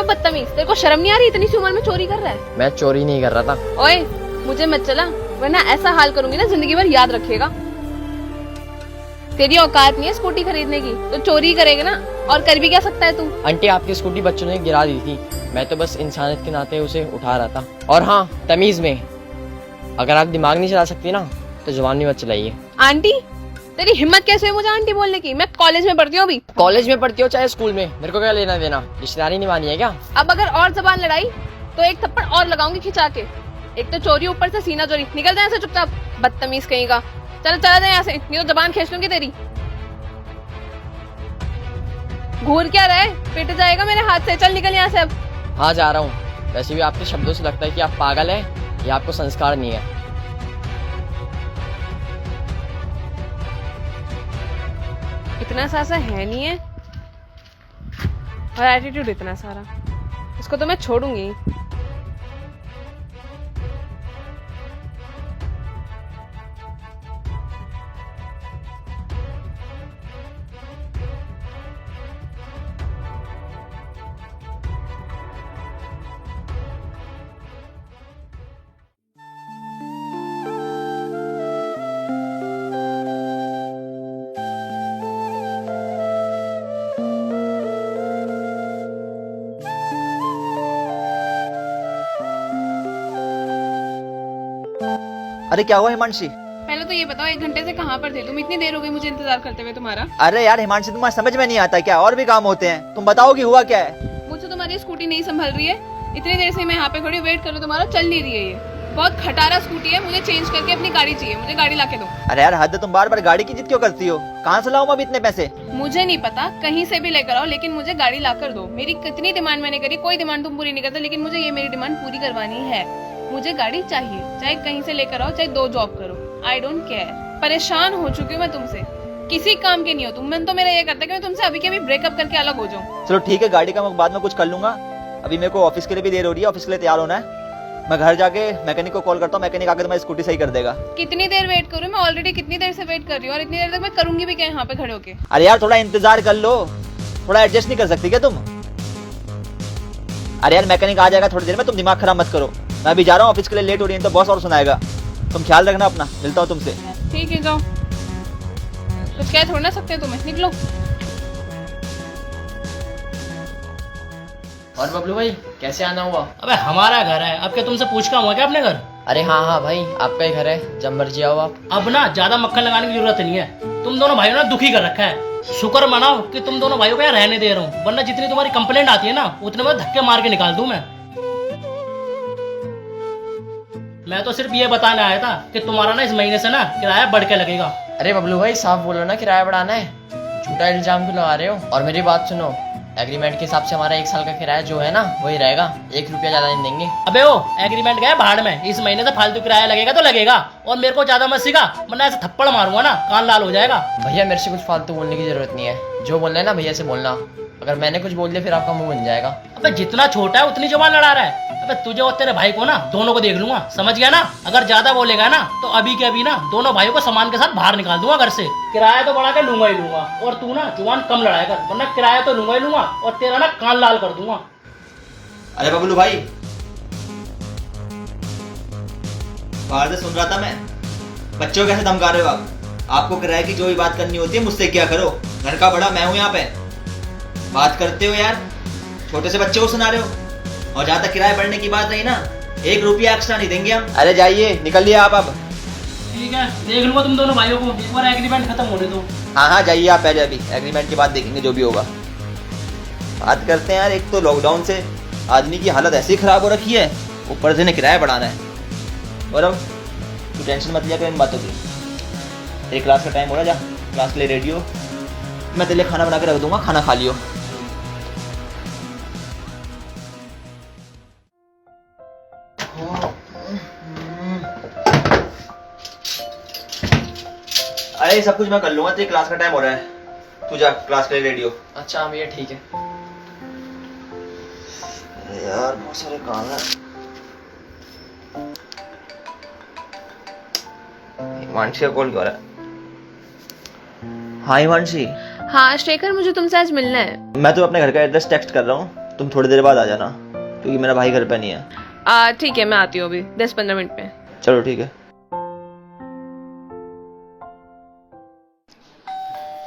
बदतमीज, तेरे को शर्म नहीं आ रही? इतनी सी उम्र में चोरी कर रहा है। मैं चोरी नहीं कर रहा था। ओए मुझे मत चला, वरना ऐसा हाल करूंगी ना जिंदगी भर याद रखेगा। तेरी औकात नहीं है स्कूटी खरीदने की, तो चोरी करेगा ना, और कर भी क्या सकता है तू? आंटी आपकी स्कूटी बच्चों ने गिरा दी थी, मैं तो बस इंसानियत के नाते उसे उठा रहा था। और हाँ, तमीज में, अगर आप दिमाग नहीं चला सकती ना तो जुबान भी मत चलाइए। आंटी? तेरी हिम्मत कैसे है मुझे आंटी बोलने की? मैं कॉलेज में पढ़ती हूँ अभी। कॉलेज में पढ़ती हो चाहे स्कूल में, मेरे को क्या लेना देना? रिश्तेदारी निभानी है क्या? अब अगर और जबान लड़ाई तो एक थप्पड़ और लगाऊंगी खिंचा के। एक तो चोरी, ऊपर से सीना चोरी। निकल जाए ऐसे चुपचाप, बदतमीज कहीं का। चल चला जाए यहाँ से, नहीं तो जबान खींच लूंगी तेरी। घूर क्या रहा है? पिट जाएगा मेरे हाथ से। चल निकल यहाँ से अब। हाँ जा रहा हूँ। वैसे भी आपके शब्दों से लगता है कि आप पागल है या आपको संस्कार नहीं है। इतना सा है नहीं है, और एटीट्यूड इतना सारा। इसको तो मैं छोड़ूंगी। अरे क्या हुआ हिमांशी? पहले तो ये बताओ, 1 घंटे से कहाँ पर थे तुम? इतनी देर हो गई मुझे इंतजार करते हुए तुम्हारा। अरे यार हिमांशी, तुम्हारा समझ में नहीं आता क्या? और भी काम होते हैं, तुम बताओ कि हुआ क्या है? मुझे तुम्हारी स्कूटी नहीं संभल रही है। इतनी देर से मैं यहाँ पे खड़ी वेट कर रही हूँ, तुम्हारा चल नहीं रही है। ये बहुत खटारा स्कूटी है, मुझे चेंज करके अपनी गाड़ी चाहिए। मुझे गाड़ी लाके दो। अरे यार हद है, तुम बार बार गाड़ी की जिद क्यों करती हो? कहाँ से लाऊं मैं अभी इतने पैसे? मुझे नहीं पता, कहीं से भी लेकर आओ, लेकिन मुझे गाड़ी लाकर दो। मेरी कितनी डिमांड मैंने करी, कोई डिमांड तुम पूरी नहीं करते, लेकिन मुझे ये मेरी डिमांड पूरी करवानी है। मुझे गाड़ी चाहिए, चाहे कहीं से लेकर आओ, चाहे 2 जॉब करो। I don't care. परेशान हो चुकी हूँ मैं तुमसे, किसी काम के नहीं हो तुम। मन तो मेरा ये करता है कि मैं तुमसे अभी के अभी ब्रेकअप करके अलग हो जाऊँ। चलो ठीक है, गाड़ी का मैं बाद में कुछ कर लूंगा। अभी मेरे को ऑफिस के लिए भी देर हो रही है, ऑफिस के लिए तैयार होना है। मैं घर जाके मैकेनिक को कॉल करता हूँ, मैकेनिक आके तुम्हारी स्कूटी सही कर देगा। कितनी देर वेट करूँ मैं? ऑलरेडी कितनी देर से वेट कर रही हूँ, और इतनी देर तक मैं करूंगी भी क्या यहाँ पे खड़े होके? अरे यार थोड़ा इंतजार कर लो, थोड़ा एडजस्ट नहीं कर सकती क्या तुम? अरे यार मैकेनिक आ जाएगा थोड़ी देर में, तुम दिमाग खराब मत करो। मैं अभी जा रहा हूँ ऑफिस के लिए, लेट हो रही है तो बॉस और सुनाएगा। तुम ख्याल रखना अपना, मिलता हूँ तुमसे। ठीक है जाओ, कुछ कह थोड़ा ना सकते हैं तुम्हें, निकलो। और बबलू भाई कैसे आना हुआ? अबे हमारा घर है, अब क्या तुमसे पूछ का हुआ क्या अपने घर? अरे हाँ हाँ भाई, आपका ही घर है, जब मर्जी आओ आप। अब ना ज्यादा मक्खन लगाने की जरूरत नहीं है। तुम दोनों भाइयों ने दुखी कर रखा है। शुक्र मनाओ कि तुम दोनों भाइयों को यहाँ रहने दे रहा हूँ, वरना जितनी तुम्हारी कंप्लेंट आती है ना उतने में धक्के मार के निकाल दूं मैं तो सिर्फ ये बताने आया था कि तुम्हारा ना इस महीने से ना किराया बढ़ के लगेगा। अरे बबलू भाई साफ बोलो ना, किराया बढ़ाना है? झूठा इल्जाम क्यों लगा रहे हो? और मेरी बात सुनो, एग्रीमेंट के हिसाब से हमारा 1 साल का किराया जो है ना वही रहेगा, 1 रुपया ज्यादा नहीं देंगे। अबे वो एग्रीमेंट गया भाड़ में, इस महीने से फालतू किराया लगेगा तो लगेगा, और मेरे को ज्यादा मत सिखा, वरना ऐसे थप्पड़ मारूंगा ना कान लाल हो जाएगा। भैया मेरे से कुछ फालतू बोलने की जरूरत नहीं है, जो बोलना है ना भैया से बोलना। अगर मैंने कुछ बोल दिया फिर आपका मुंह बन जाएगा। अबे जितना छोटा है उतनी जुबान लड़ा रहा है। अबे तुझे और तेरे भाई को ना दोनों को देख लूंगा, समझ गया ना? अगर ज्यादा बोलेगा ना तो अभी के अभी ना दोनों भाइयों को सामान के साथ बाहर निकाल दूंगा घर से। किराया तो बढ़ा के लूंगा ही लूंगा, और तू ना जुबान कम लड़ाया कर, वरना किराया तो लूंगा ही लूंगा और तेरा ना कान लाल कर दूंगा। अरे बबलू भाई, बाहर से सुन रहा था मैं, बच्चों को कैसे धमका रहे हो आप? आपको किराए की जो भी बात करनी होती है मुझसे किया करो, घर का बड़ा मैं हूँ यहाँ पे। बात करते हो यार, छोटे से बच्चे को सुना रहे हो। और जहाँ तक किराया बढ़ने की बात रही ना, 1 रुपया एक्स्ट्रा नहीं देंगे हम। अरे जाइए, निकलिए आप अब। ठीक है, देख लूंगा तुम दोनों भाइयों को, एक बार एग्रीमेंट खत्म होने दो। हाँ हाँ जाइए आप, पहले अभी एग्रीमेंट के बाद देखेंगे जो भी होगा। बात करते हैं यार, एक तो लॉकडाउन से आदमी की हालत ऐसी खराब हो रखी है, ऊपर से किराया बढ़ाना है। और अब तू टेंशन मत लिया कर इन बातों की। तेरी क्लास का टाइम हो रहा है, जा क्लास के लिए रेडी हो। मैं तेरे लिए खाना बना के रख दूंगा, खाना खा लियो। अरे सब कुछ मैं कर लूंगा, तेरी क्लास का टाइम हो रहा है, तू जा क्लास के लिए रेडी हो। अच्छा भैया ठीक है। अरे यार बहुत सारे काम है। हिमांशी का कॉल क्यों आ रहा है? हाँ हिमांशी। हाँ शेखर, मुझे तुमसे आज मिलना है। मैं तो अपने घर का एड्रेस टेक्स्ट कर रहा हूँ, तुम थोड़ी देर बाद आ जाना, क्योंकि मेरा भाई घर पे नहीं है। ठीक है, मैं आती हूँ अभी 10-15 मिनट में। चलो ठीक है।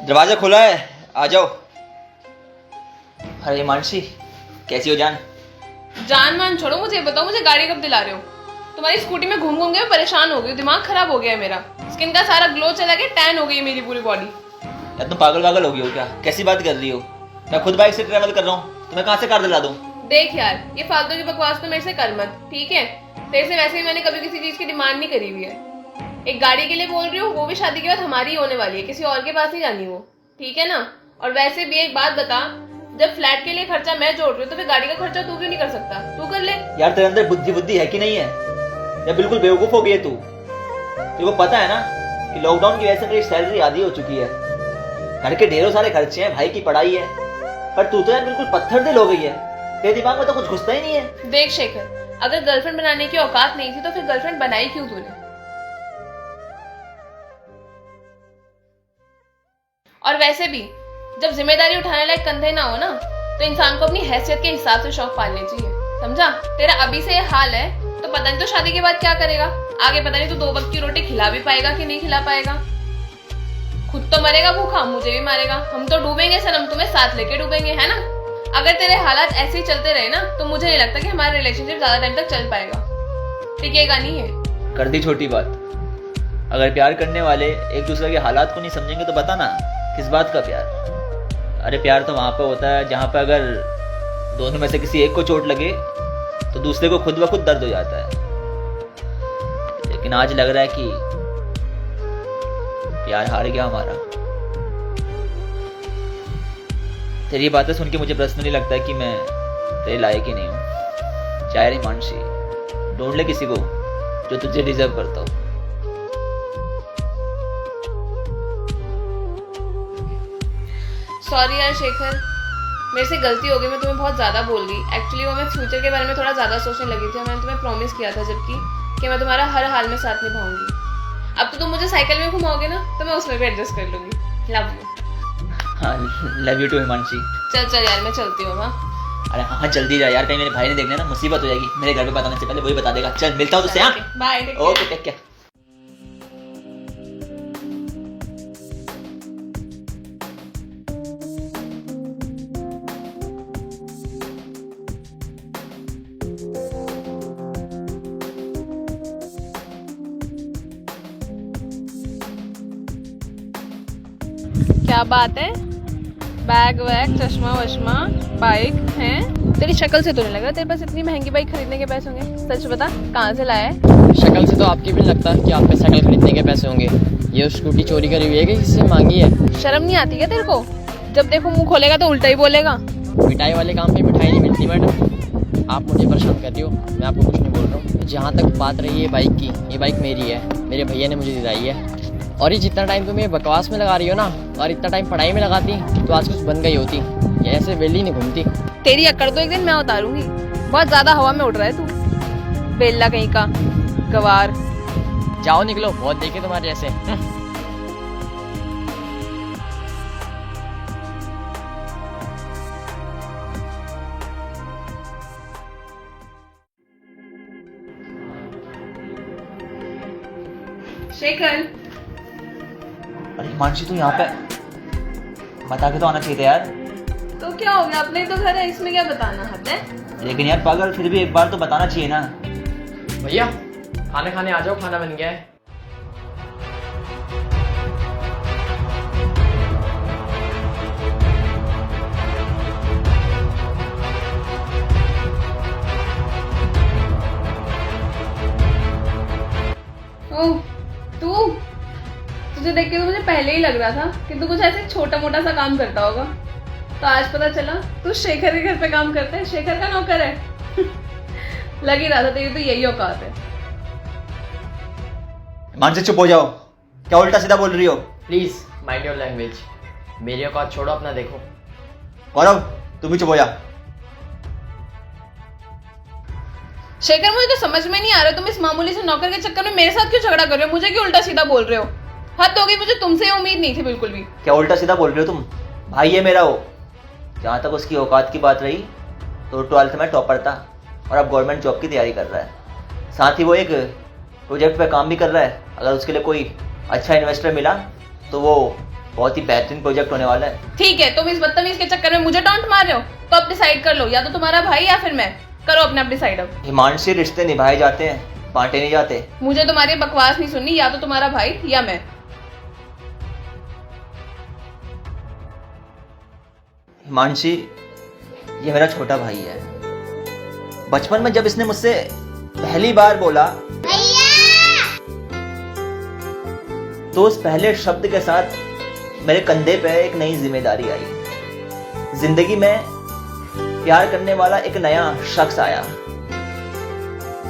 दरवाजा खुला है, आ जाओ। अरे मानसी, कैसी हो जान? जान मान छोड़ो, मुझे ये बताओ, मुझे गाड़ी कब दिला रहे हो? तुम्हारी स्कूटी में घूम घूम के मैं परेशान हो गई हूँ, दिमाग खराब हो गया है मेरा, स्किन का सारा ग्लो चला गया, टैन हो गई है मेरी पूरी बॉडी। यार तुम पागल वागल हो गई हो क्या? कैसी बात कर रही हो? मैं खुद बाइक से ट्रैवल कर रहा हूँ, तुम्हें कहाँ से कार दिला दूँ? देख यार, ये फालतू की बकवास तो मेरे से कर मत, ठीक है? तेरे से वैसे ही मैंने कभी किसी चीज की डिमांड नहीं करी हुई है। एक गाड़ी के लिए बोल रही हूँ, वो भी शादी के बाद हमारी होने वाली है, किसी और के पास नहीं जानी वो, ठीक है ना? और वैसे भी एक बात बता, जब फ्लैट के लिए खर्चा मैं जोड़ रही हूँ तो फिर गाड़ी का खर्चा तू क्यों नहीं कर सकता? तू कर ले। यार तेरे अंदर बुद्धि है कि नहीं है? या बिल्कुल बेवकूफ हो गई है तू? तेरे को पता है ना कि लॉकडाउन की वजह से मेरी सैलरी आधी हो चुकी है, घर के ढेरों सारे खर्चे हैं, भाई की पढ़ाई है, पर तू तो यार बिल्कुल पत्थर दिल हो गई है, तेरे दिमाग में तो कुछ घुसता ही नहीं है। देख शेखर, अगर गर्लफ्रेंड बनाने की औकात नहीं थी तो फिर गर्लफ्रेंड बनाई क्यों तूने? और वैसे भी जब जिम्मेदारी उठाने लायक कंधे ना हो ना, तो इंसान को अपनी हैसियत के हिसाब से शौक पालने चाहिए, समझा? तेरा अभी से ये हाल है तो पता नहीं तो शादी के बाद क्या करेगा, आगे पता नहीं तो 2 वक्त की रोटी खिला भी पाएगा कि नहीं खिला पाएगा। खुद तो मरेगा भूखा, मुझे भी मारेगा, हम तो डूबेंगे सनम, तुम्हें साथ लेके डूबेंगे, है ना? अगर तेरे हालात ऐसे ही चलते रहे ना तो मुझे नहीं लगता कि हमारा रिलेशनशिप ज्यादा टाइम तक चल पाएगा, टिकेगा नहीं है। कर दी छोटी बात। अगर प्यार करने वाले एक दूसरे के हालात को नहीं समझेंगे तो बता ना, किस बात का प्यार? अरे प्यार तो वहां पे होता है जहां पे अगर दोनों में से किसी एक को चोट लगे तो दूसरे को खुद ब खुद दर्द हो जाता है। लेकिन आज लग रहा है कि प्यार हार गया हमारा। तेरी ये बातें सुन के मुझे पर्सनली लगता है कि मैं तेरे लायक ही नहीं हूँ। चाहे रे मानसी, ढूंढ ले किसी को जो तुझे डिजर्व करता हो। सॉरी यार शेखर, मेरे से गलती हो गई, मैं तुम्हें बहुत ज्यादा बोल गई। एक्चुअली वो मैं फ्यूचर के बारे में थोड़ा ज्यादा सोचने लगी थी, मैंने तुम्हें प्रॉमिस किया था जबकि कि मैं तुम्हारा हर हाल में साथ निभाऊंगी। अब तो तुम मुझे साइकिल में घुमाओगे ना तो मैं उसमें भी एडजस्ट कर लूंगी। Love you. हाँ, लव यू टू हिमांशी। चल यार, मैं चलती हूँ। हाँ अरे हाँ जल्दी जा यार, कहीं मेरे भाई ने देखना ना, मुसीबत हो जाएगी। मेरे घर पे बताने से पहले वही बता देगा। चल मिलता हूँ तुझसे। हाँ बाय। Okay, take care. क्या बात है? बैग वैग, चश्मा वश्मा, बाइक है? तेरी शक्ल से तो नहीं लगा तेरे पास इतनी महंगी बाइक खरीदने के पैसे होंगे। सच बता, कहाँ से लाया है? शक्ल से तो आपकी भी नहीं लगता कि आप पे साइकिल खरीदने के पैसे होंगे। ये स्कूटी चोरी करी हुई है कि किससे मांगी है? शर्म नहीं आती क्या तेरे को? जब देखो मुंह खोलेगा तो उल्टा ही बोलेगा। मिठाई वाले काम पे मिठाई नहीं मिलती मैडम। आप मुझे परेशान कर रही हो, मैं आपको कुछ नहीं बोल रहा हूँ। जहाँ तक बात रही है बाइक की, ये बाइक मेरी है, मेरे भैया ने मुझे दिलाई है। और ये जितना टाइम तुम ये बकवास में लगा रही हो ना, और इतना टाइम पढ़ाई में लगाती तो आज कुछ बन गई होती। ये ऐसे वेली नहीं घूमती। तेरी अकड़ तो एक दिन मैं उतारूंगी। बहुत ज्यादा हवा में उड़ रहा है तू, बेल्ला कहीं का, गवार। जाओ निकलो, बहुत देखे तुम्हारे जैसे। शेखर, अरे हिमांशी तू यहाँ पे बता के तो आना चाहिए था यार। तो क्या हो गया? अपने तो घर है, इसमें क्या बताना है? लेकिन यार पागल, फिर भी एक बार तो बताना चाहिए ना। भैया खाना खाने आ जाओ, खाना बन गया है। ओह, तुझे देख के तो मुझे पहले ही लग रहा था कि तू कुछ ऐसे छोटा मोटा सा काम करता होगा। तो आज पता चला तू शेखर के घर पे काम करता है, शेखर का नौकर है। लग ही रहा था तेरी तो यही औकात है। मान से चुप हो जाओ, क्या उल्टा सीधा बोल रही हो? Please mind your language. मेरी औकात छोड़ो, अपना देखो। गौरव तुम भी चुप हो जा। शेखर, मुझे तो समझ में नहीं आ रहा तुम इस मामूली से नौकर के चक्कर में मेरे साथ क्यों झगड़ा कर रहे हो? मुझे क्यों उल्टा सीधा बोल रहे हो? हद हो गई, मुझे तुमसे उम्मीद नहीं थी बिल्कुल भी। क्या उल्टा सीधा बोल रहे हो तुम? भाई है मेरा वो। जहाँ तक उसकी औकात की बात रही, तो 12th में टॉपर था और अब गवर्नमेंट जॉब की तैयारी कर रहा है। साथ ही वो एक प्रोजेक्ट पे काम भी कर रहा है। अगर उसके लिए कोई अच्छा इन्वेस्टर मिला तो वो बहुत ही बेहतरीन प्रोजेक्ट होने वाला है। ठीक है, तुम इस बदतमीज के चक्कर में मुझे टॉन्ट मार रहे हो, तो अब डिसाइड कर लो, या तो तुम्हारा भाई या फिर मैं। करो अपना डिसाइड अब। हिमांशी, रिश्ते निभाए जाते हैं, बांटे नहीं जाते। मुझे तुम्हारी बकवास नहीं सुननी, या तो तुम्हारा भाई या मैं। हिमांशी, ये मेरा छोटा भाई है। बचपन में जब इसने मुझसे पहली बार बोला तो उस पहले शब्द के साथ मेरे कंधे पे एक नई जिम्मेदारी आई। जिंदगी में प्यार करने वाला एक नया शख्स आया,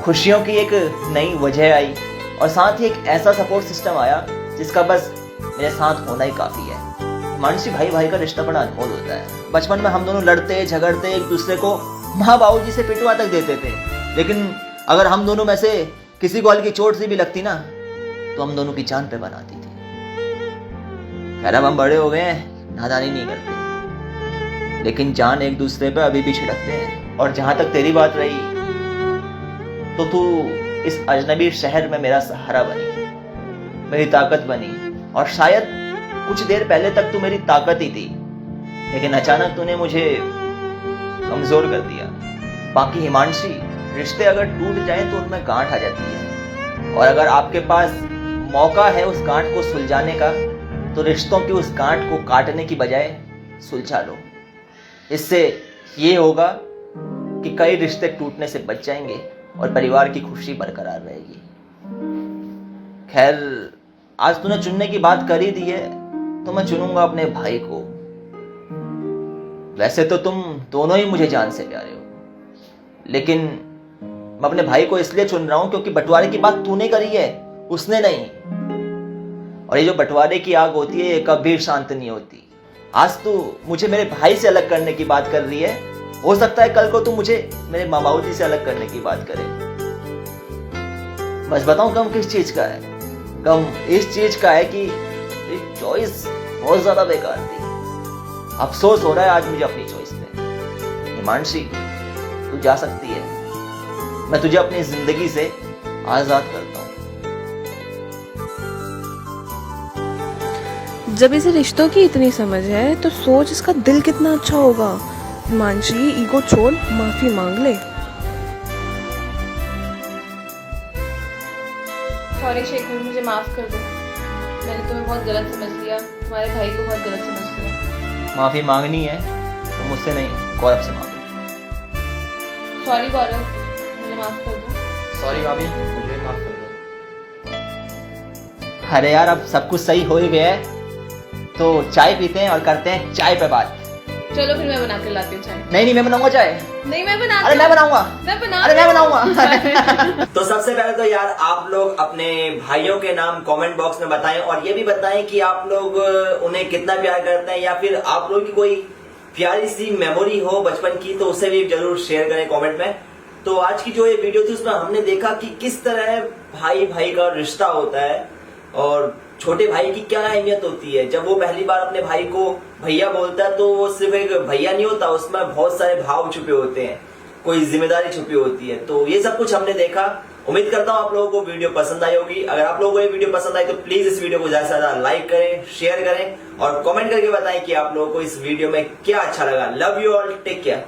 खुशियों की एक नई वजह आई और साथ ही एक ऐसा सपोर्ट सिस्टम आया जिसका बस मेरे साथ होना ही काफी है। हिमांशी, भाई भाई का रिश्ता बड़ा अनमोल होता है। बचपन में हम दोनों लड़ते झगड़ते एक दूसरे को माँ बाबूजी से पिटवा तक देते थे, लेकिन अगर हम दोनों में से किसी को हल्की चोट सी भी लगती ना तो हम दोनों की जान पे बनाती थी। खैर अब हम बड़े हो गए हैं, नादानी नहीं करते, लेकिन जान एक दूसरे पे अभी भी छिड़कते हैं। और जहां तक तेरी बात रही तो तू इस अजनबी शहर में मेरा सहारा बनी, मेरी ताकत बनी। और शायद कुछ देर पहले तक तू मेरी ताकत ही थी, लेकिन अचानक तूने मुझे कमजोर कर दिया। बाकी हिमांशी, रिश्ते अगर टूट जाएं तो उनमें गांठ आ जाती है, और अगर आपके पास मौका है उस गांठ को सुलझाने का तो रिश्तों की उस गांठ को काटने की बजाय सुलझा लो। इससे ये होगा कि कई रिश्ते टूटने से बच जाएंगे और परिवार की खुशी बरकरार रहेगी। खैर, आज तूने चुनने की बात कर ही दी है तो मैं चुनूंगा अपने भाई को। वैसे तो तुम दोनों ही मुझे जान से प्यारे हो, लेकिन मैं अपने भाई को इसलिए चुन रहा हूं क्योंकि बंटवारे की बात तूने करी है, उसने नहीं। और ये जो बंटवारे की आग होती है ये कभी शांत नहीं होती। आज तू मुझे मेरे भाई से अलग करने की बात कर रही है, हो सकता है कल को तू मुझे मेरे माँ बाबू जी से अलग करने की बात करे। बस बताऊं गम किस चीज का है? गम इस चीज का है कि चॉइस बहुत ज्यादा बेकार थी। अफसोस हो रहा है आज मुझे अपनी चॉइस पे। हिमांशी, तू जा सकती है, मैं तुझे अपनी जिंदगी से आजाद करता हूँ। जब इसे रिश्तों की इतनी समझ है तो सोच इसका दिल कितना अच्छा होगा। हिमांशी, ईगो छोड़, माफी मांग ले। सॉरी शेखर, मुझे माफ कर दो, मैंने तुम्हें बहुत गलत समझ लिया, तुम्हारे भाई को बहुत गलत समझ लिया। माफी मांगनी है तो मुझसे नहीं, गौरव से मांगो। सॉरी गौरव, मुझे माफ कर दो। सॉरी भाभी, मुझे माफ कर दो। अरे यार, अब सब कुछ सही हो ही गया है तो चाय पीते हैं और करते हैं चाय पे बात। चलो फिर मैं बना के लाती हूँ चाय। नहीं, मैं बनाऊंगा चाय। नहीं, मैं बना। अरे मैं बनाऊंगा। मैं बनाऊंगा। तो सबसे पहले तो यार आप लोग अपने भाइयों के नाम कमेंट बॉक्स में बताएं और ये भी बताएं कि आप लोग उन्हें कितना प्यार करते हैं, या फिर आप लोग की कोई प्यारी सी मेमोरी हो बचपन की तो उसे भी जरूर शेयर करें कमेंट में। तो आज की जो ये वीडियो थी उसमें हमने देखा कि किस तरह भाई भाई का रिश्ता होता है और छोटे भाई की क्या अहमियत होती है। जब वो पहली बार अपने भाई को भैया बोलता है तो वो सिर्फ एक भैया नहीं होता, उसमें बहुत सारे भाव छुपे होते हैं, कोई जिम्मेदारी छुपी होती है। तो ये सब कुछ हमने देखा। उम्मीद करता हूँ आप लोगों को वीडियो पसंद आई होगी। अगर आप लोगों को ये वीडियो पसंद आई तो प्लीज इस वीडियो को ज्यादा से ज्यादा लाइक करें, शेयर करें और कमेंट करके बताएं कि आप लोगों को इस वीडियो में क्या अच्छा लगा। Love you all, take care.